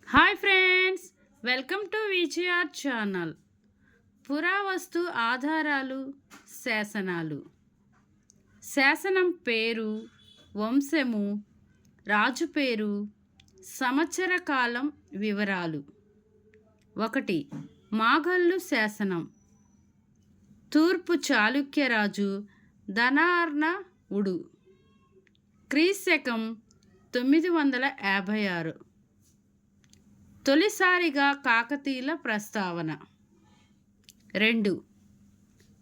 Hi friends, welcome to VGR channel. పురావస్తు ఆధారాలు, శాసనాలు. శాసనం పేరు, వంశము, రాజు పేరు, సంవత్సర కాలం వివరాలు. 1. మాగల్లు శాసనం. తూర్పు చాళుక్యరాజు ధనార్ణవుడు. క్రీశకం 956. తొలిసారిగా కాకతీయుల ప్రస్తావన. 2.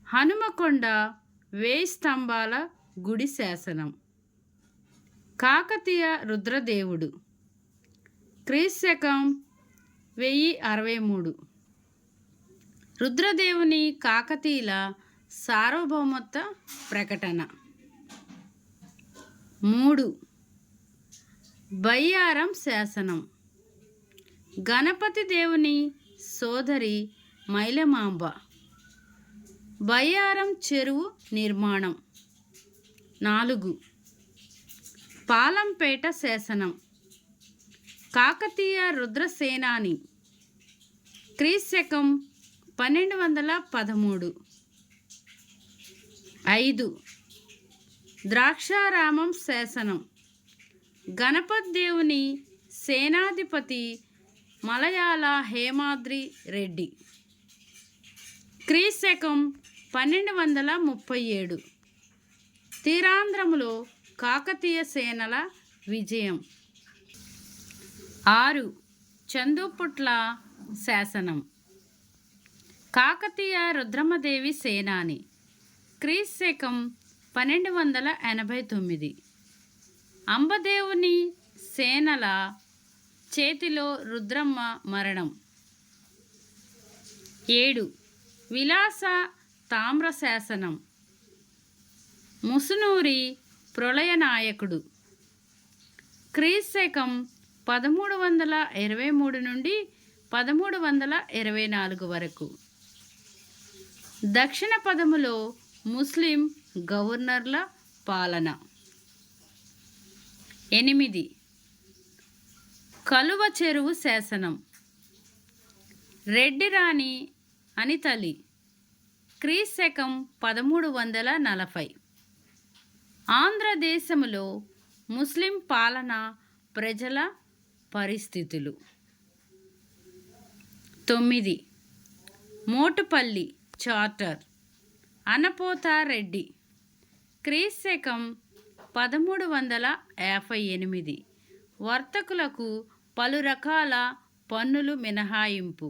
హనుమకొండ 1000 స్తంభాల గుడి శాసనం. కాకతీయ రుద్రదేవుడు. క్రీశకం 1063. రుద్రదేవుని కాకతీయుల సార్వభౌమత్వ ప్రకటన. 3. బయ్యారం శాసనం. గణపతి దేవుని సోదరి మైలమాంబ. బయ్యారం చెరువు నిర్మాణం. 4. పాలంపేట శాసనం. కాకతీయ రుద్రసేనాని. క్రీశకం 1213. 5. ద్రాక్షారామం శాసనం. గణపతి దేవుని సేనాధిపతి మలయాళ హేమాద్రి రెడ్డి. క్రీశకం 1237. తీరాంధ్రములో కాకతీయ సేనల విజయం. 6. చందుపుట్ల శాసనం. కాకతీయ రుద్రమదేవి సేనాని. క్రీశకం 1289. అంబదేవుని సేనల చేతిలో రుద్రమ్మ మరణం. 7. విలాస తామ్ర శాసనం. ముసునూరి ప్రళయ నాయకుడు. క్రీశకం 1323 నుండి 1324 వరకు. దక్షిణ పదములో ముస్లిం గవర్నర్ల పాలన. 8. కలువ చెరువు శాసనం. రెడ్డి రాణి అనితలి. క్రీశకం 1340. ఆంధ్రదేశములో ముస్లిం పాలన, ప్రజల పరిస్థితులు. 9. మోటుపల్లి చార్టర్. అనపోతారెడ్డి. క్రీశకం 1358. వర్తకులకు పలు రకాల పన్నులు మినహాయింపు.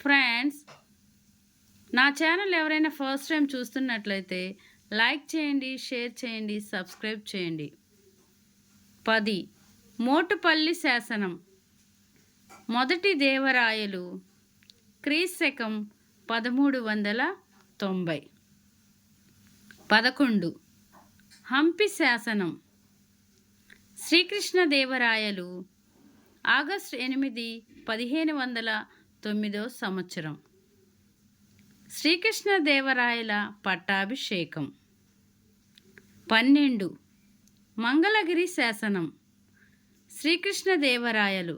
ఫ్రెండ్స్, నా ఛానల్ ఎవరైనా ఫస్ట్ టైం చూస్తున్నట్లయితే లైక్ చేయండి, షేర్ చేయండి, సబ్స్క్రైబ్ చేయండి. 10. మోటుపల్లి శాసనం. మొదటి దేవరాయలు. క్రీశకం 1390. 11. హంపి శాసనం. శ్రీకృష్ణదేవరాయలు. ఆగస్టు 8, 1509 సంవత్సరం. శ్రీకృష్ణదేవరాయల పట్టాభిషేకం. 12. మంగళగిరి శాసనం. శ్రీకృష్ణదేవరాయలు.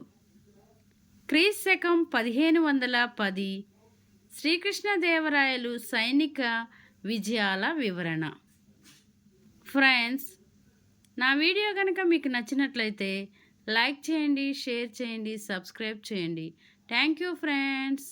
క్రీశకం 1510. శ్రీకృష్ణదేవరాయలు సైనిక విజయాల వివరణ. ఫ్రెండ్స్, నా వీడియో కనుక మీకు నచ్చినట్లయితే లైక్ చేయండి, షేర్ చేయండి, సబ్స్క్రైబ్ చేయండి. Thank you friends.